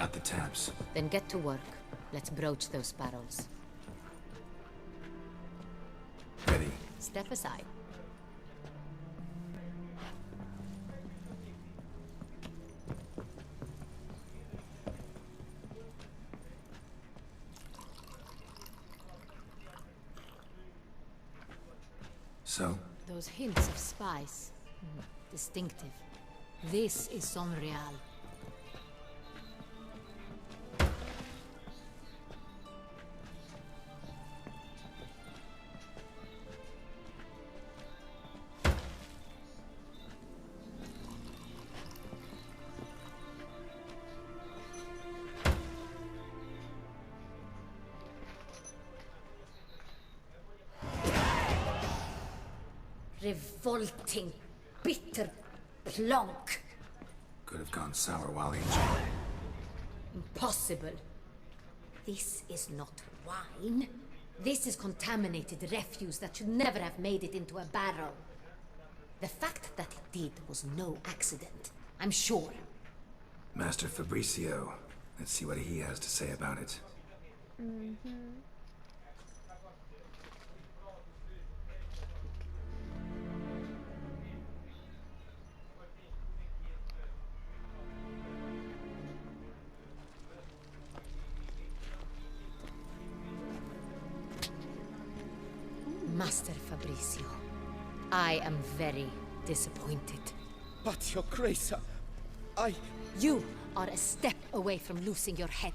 Got the tabs. Then get to work. Let's broach those barrels. Ready. Step aside. So? Those hints of spice. Distinctive. This is Sonreal. Revolting, bitter plonk. Could have gone sour while aging. Impossible. This is not wine. This is contaminated refuse that should never have made it into a barrel. The fact that it did was no accident, I'm sure. Master Fabricio. Let's see what he has to say about it. Master Fabricio, I am very disappointed. But, Your Grace, I... You are a step away from losing your head.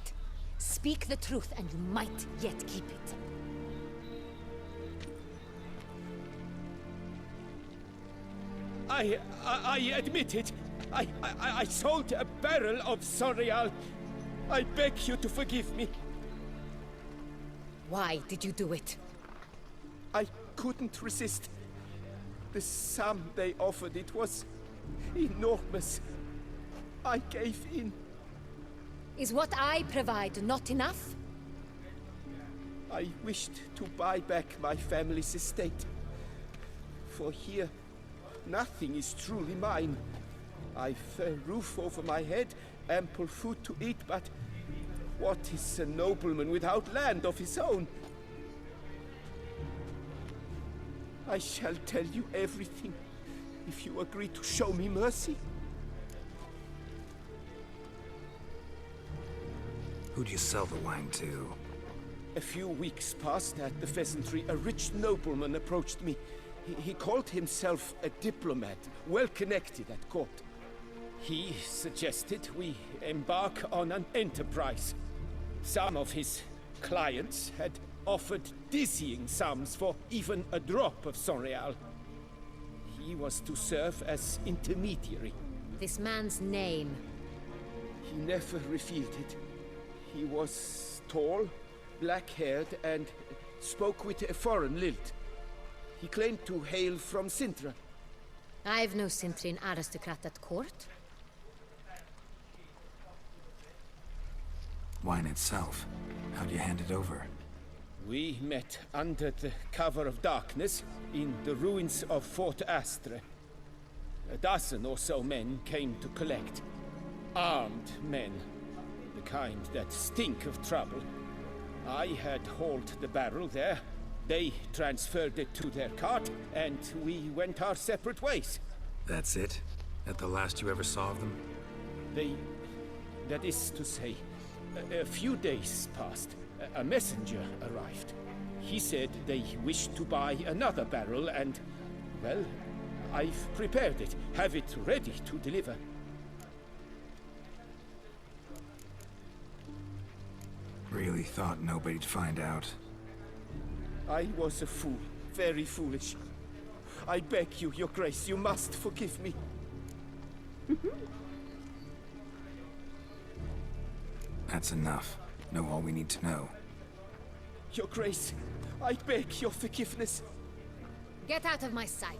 Speak the truth and you might yet keep it. I admit it. I sold a barrel of Sonreal. I beg you to forgive me. Why did you do it? I couldn't resist. The sum they offered, it was enormous. I gave in. Is what I provide not enough? I wished to buy back my family's estate. For here, nothing is truly mine. I've a roof over my head, ample food to eat, but what is a nobleman without land of his own? I shall tell you everything, if you agree to show me mercy. Who'd you sell the wine to? A few weeks past at the Pheasantry, a rich nobleman approached me. He called himself a diplomat, well connected at court. He suggested we embark on an enterprise. Some of his clients had offered dizzying sums for even a drop of Sonreal. He was to serve as intermediary. This man's name. He never revealed it. He was tall, black-haired, and spoke with a foreign lilt. He claimed to hail from Sintra. I've no Sintrian aristocrat at court. Wine itself. How'd you hand it over? We met under the cover of darkness in the ruins of Fort Astre. A dozen or so men came to collect. Armed men. The kind that stink of trouble. I had hauled the barrel there. They transferred it to their cart, and we went our separate ways. That's it? That the last you ever saw of them? That is to say, a few days passed. A messenger arrived. He said they wished to buy another barrel and, well, I've prepared it. Have it ready to deliver. Really thought nobody'd find out. I was a fool. Very foolish. I beg you, Your Grace, you must forgive me. That's enough. Know all we need to know. Your Grace, I beg your forgiveness. Get out of my sight.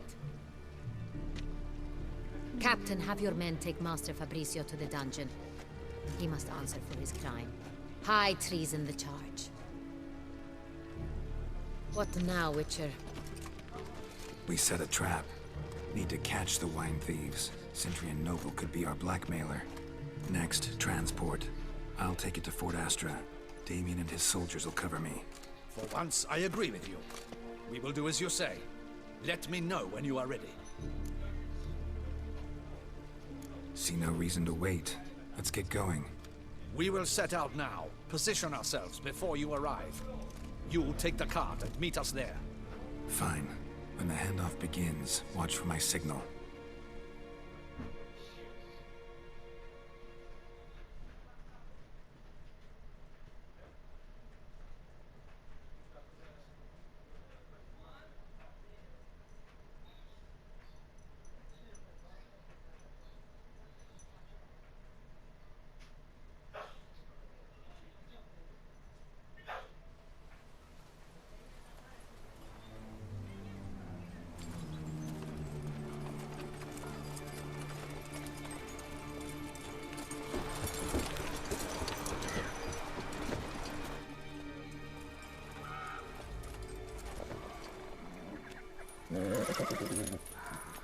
Captain, have your men take Master Fabricio to the dungeon. He must answer for his crime. High treason the charge. What now, Witcher? We set a trap. Need to catch the wine thieves. Sintrian Noble could be our blackmailer. Next, transport. I'll take it to Fort Astra. Damien and his soldiers will cover me. For once, I agree with you. We will do as you say. Let me know when you are ready. See no reason to wait. Let's get going. We will set out now. Position ourselves before you arrive. You'll take the cart and meet us there. Fine. When the handoff begins, watch for my signal.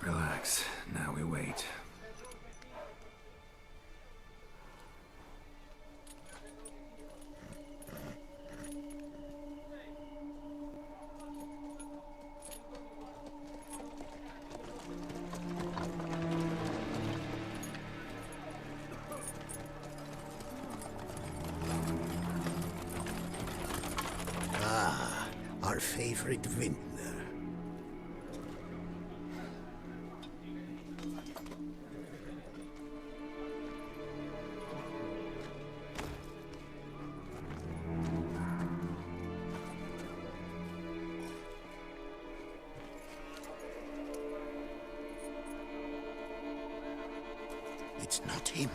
Relax. Now we wait. Our favorite vintner. It's not him.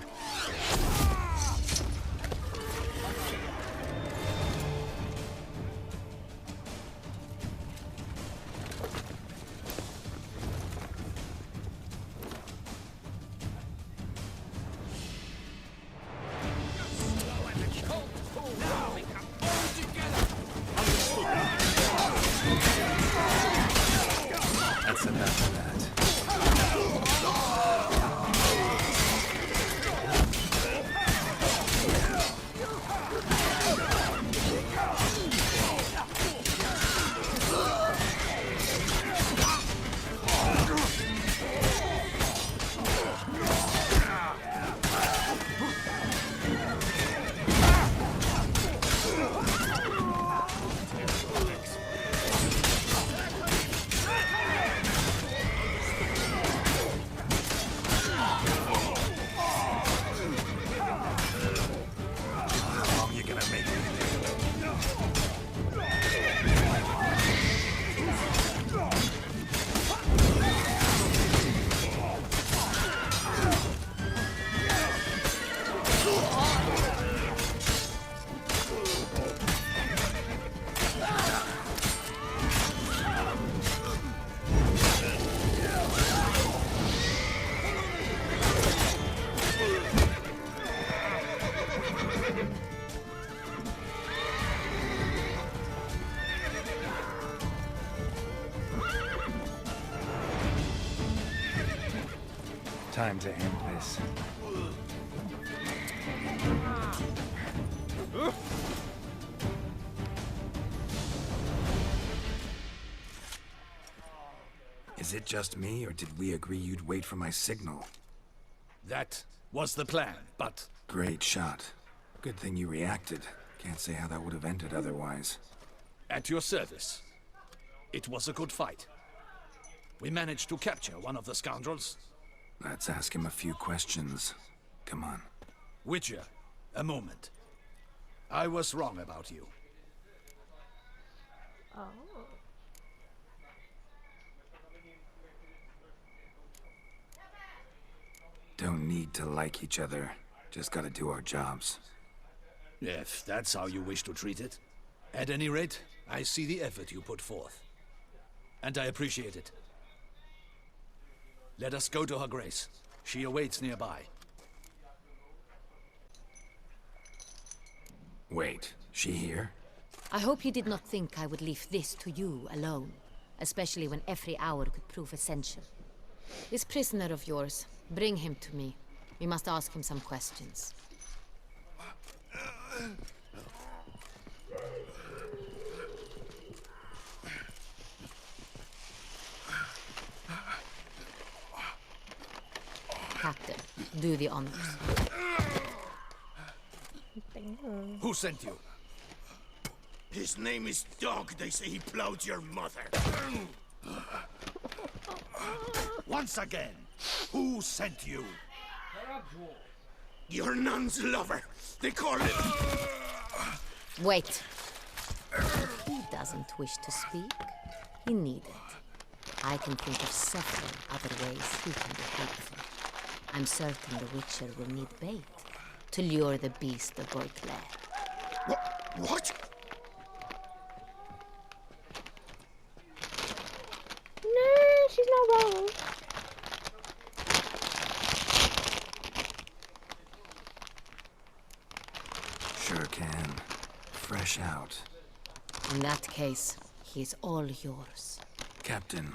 That's enough of that. How long you gonna make me? Time to end this. Is it just me, or did we agree you'd wait for my signal? That was the plan, but Great shot. Good thing you reacted. Can't say how that would have ended otherwise. at your service. It was a good fight. We managed to capture one of the scoundrels. Let's ask him a few questions. Come on. Witcher, a moment. I was wrong about you. Don't need to like each other. Just gotta do our jobs. If that's how you wish to treat it. At any rate, I see the effort you put forth. And I appreciate it. Let us go to her grace. She awaits nearby. Wait, she here? I hope you did not think I would leave this to you alone, especially when every hour could prove essential. This prisoner of yours, bring him to me. We must ask him some questions. Captain, do the honors. Who sent you? His name is Dog. They say he plowed your mother. Once again, who sent you? Your nun's lover. They call it... Wait. He doesn't wish to speak. He needed. I can think of several other ways he can be hateful. I'm certain the Witcher will need bait to lure the beast of Beauclair. What? No, she's not wrong. Sure can. Fresh out. In that case, he's all yours. Captain,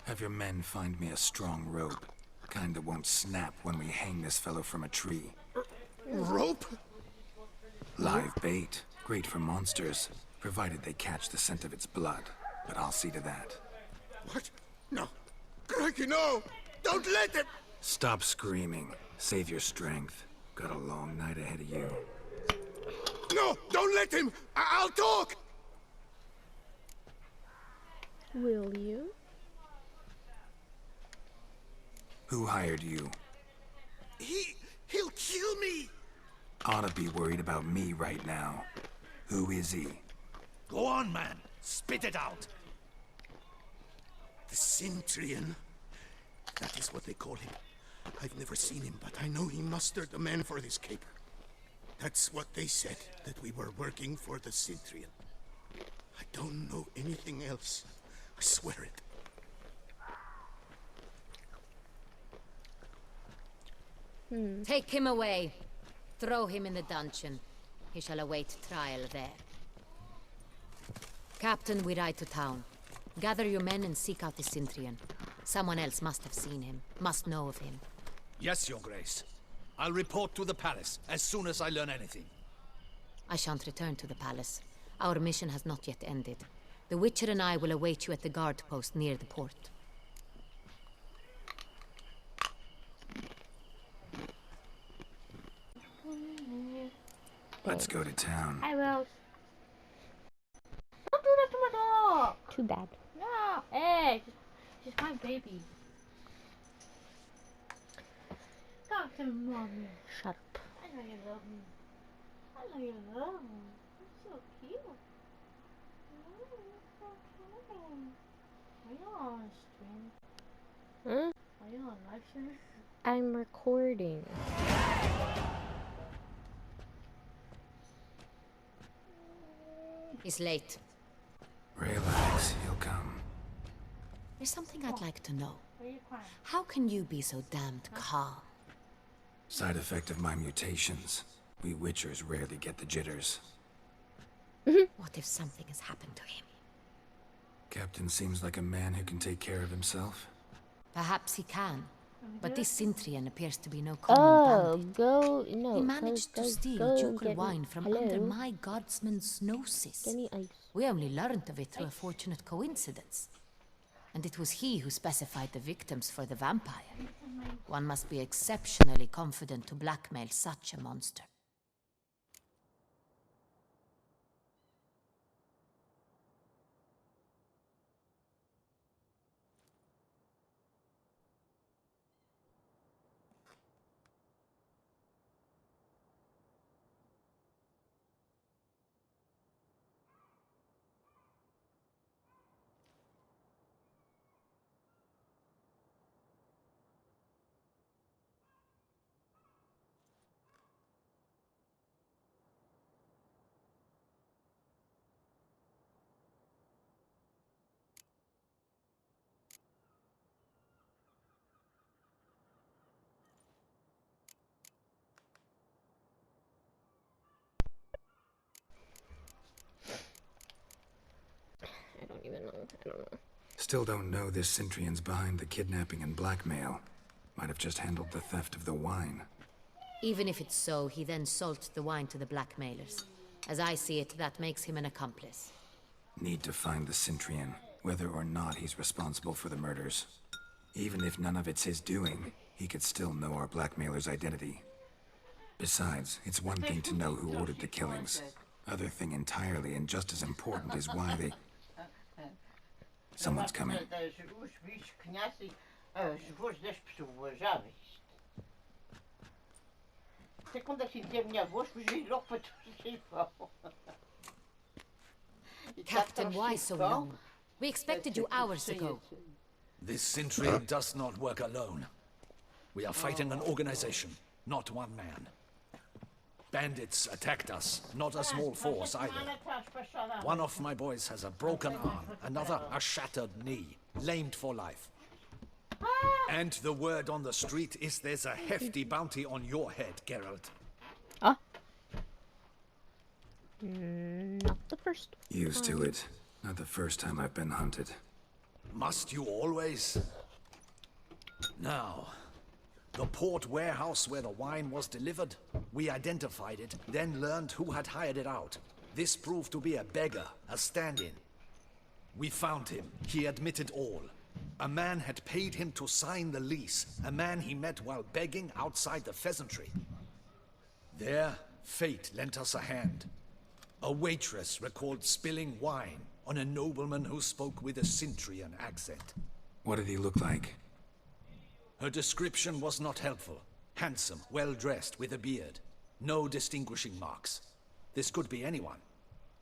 have your men find me a strong rope. Kind that won't snap when we hang this fellow from a tree. Rope? Live bait. Great for monsters, provided they catch the scent of its blood. But I'll see to that. What? No. Crikey, no! Don't let them! Stop screaming. Save your strength. Got a long night ahead of you. No! Don't let him! I'll talk! Will you? Who hired you? He'll kill me! Ought to be worried about me right now. Who is he? Go on, man. Spit it out. The Cintrian. That is what they call him. I've never seen him, but I know he mustered the men for this caper. That's what they said, that we were working for the Cintrian. I don't know anything else. I swear it. Take him away. Throw him in the dungeon. He shall await trial there. Captain, we ride to town. Gather your men and seek out the Cintrian. Someone else must have seen him, must know of him. Yes, Your Grace. I'll report to the palace as soon as I learn anything. I shan't return to the palace. Our mission has not yet ended. The Witcher and I will await you at the guard post near the port. Let's go to town. I will. Don't do that to my dog! Too bad. No! Hey! She's my baby. Talk to mommy. Shut up. I know you love me. I know you love me. You're so cute. Oh, you're so cute. Are you on stream? Huh? Are you on live stream? I'm recording. He's late. Relax, he'll come. There's something I'd like to know. Are you crying? How can you be so damned calm? Side effect of my mutations. We Witchers rarely get the jitters. What if something has happened to him? Captain seems like a man who can take care of himself. Perhaps he can. But this Cintrian appears to be no common bandit. Go no. He managed to steal ducal wine from under my guardsman's noses. Get me ice. We only learned of it through a fortunate coincidence. And it was he who specified the victims for the vampire. One must be exceptionally confident to blackmail such a monster. I don't even know. I don't know. Still don't know this Cintrian's behind the kidnapping and blackmail. Might have just handled the theft of the wine. Even if it's so, he then sold the wine to the blackmailers. As I see it, that makes him an accomplice. Need to find the Cintrian, whether or not he's responsible for the murders. Even if none of it's his doing, he could still know our blackmailer's identity. Besides, it's one thing to know who ordered the killings. Other thing entirely, and just as important, is why they... Someone's coming. Os bichos conhecem as vozes das pessoas, já viste? Até quando assim tem a minha voz, fugi logo para todos os vão. Captain, why so long? We expected you hours ago. This Cintrian does not work alone. We are fighting an organization, not one man. Bandits attacked us, not a small force either. One of my boys has a broken arm, another a shattered knee, lamed for life. And the word on the street is there's a hefty bounty on your head, Geralt. Ah. Not the first. Used to it. Not the first time I've been hunted. Must you always? Now, the port warehouse where the wine was delivered, we identified it, then learned who had hired it out. This proved to be a beggar, a stand-in. We found him. He admitted all. A man had paid him to sign the lease, a man he met while begging outside the pheasantry. There, fate lent us a hand. A waitress recalled spilling wine on a nobleman who spoke with a Cintrian accent. What did he look like? Her description was not helpful. Handsome, well-dressed, with a beard. No distinguishing marks. This could be anyone.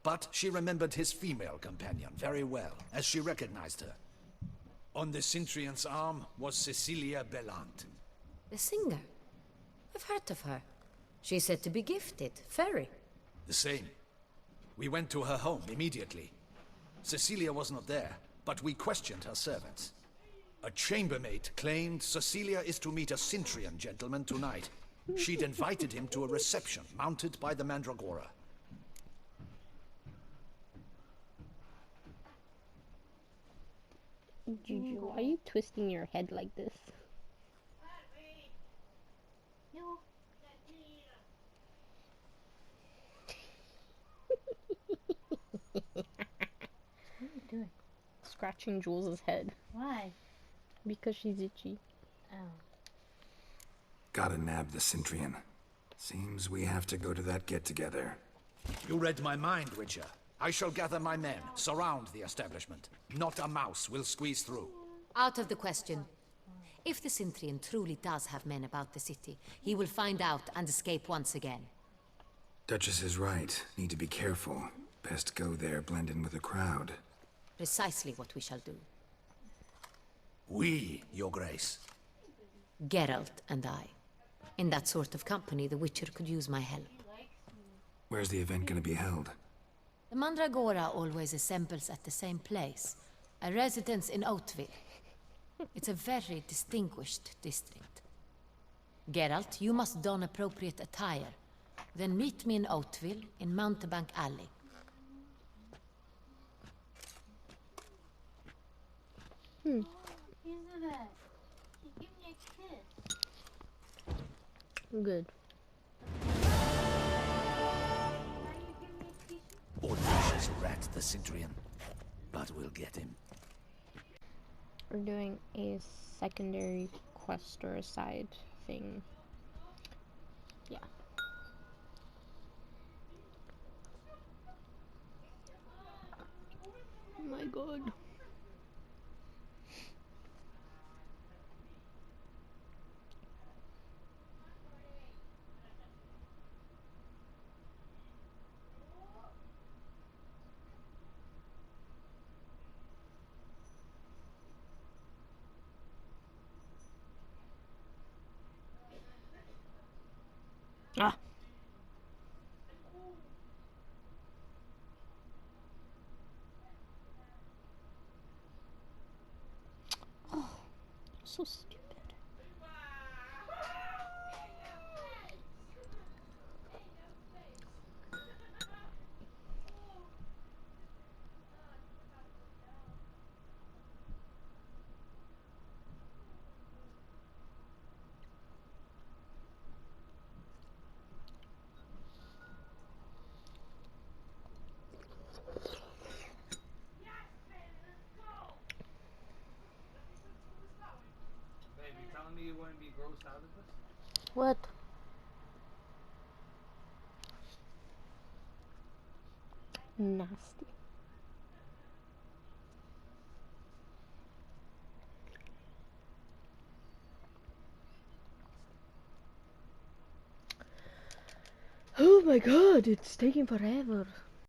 But she remembered his female companion very well, as she recognized her. On the Cintrian's arm was Cecilia Bellant. The singer? I've heard of her. She's said to be gifted, fairy. The same. We went to her home immediately. Cecilia was not there, but we questioned her servants. A chambermaid claimed Cecilia is to meet a Cintrian gentleman tonight. She'd invited him to a reception mounted by the Mandragora. Juju, why are you twisting your head like this? No. What are you doing? Scratching Jules' head. Why? Because she's itchy. Oh. Gotta nab the Cintrian. Seems we have to go to that get-together. You read my mind, Witcher. I shall gather my men, surround the establishment. Not a mouse will squeeze through. Out of the question. If the Cintrian truly does have men about the city, he will find out and escape once again. Duchess is right. Need to be careful. Best go there, blend in with the crowd. Precisely what we shall do. We, Your Grace. Geralt and I. In that sort of company, the Witcher could use my help. Where's the event gonna be held? The Mandragora always assembles at the same place. A residence in Oatville. It's a very distinguished district. Geralt, you must don appropriate attire. Then meet me in Oatville, in Mountebank Alley. Isn't it? Give me a kiss. Good. Audacious rat, the Cintrian. But we'll get him. We're doing a secondary quest or a side thing. Yeah. Oh my god. Ah. Oh, so stupid. What? Nasty. Oh my god, it's taking forever.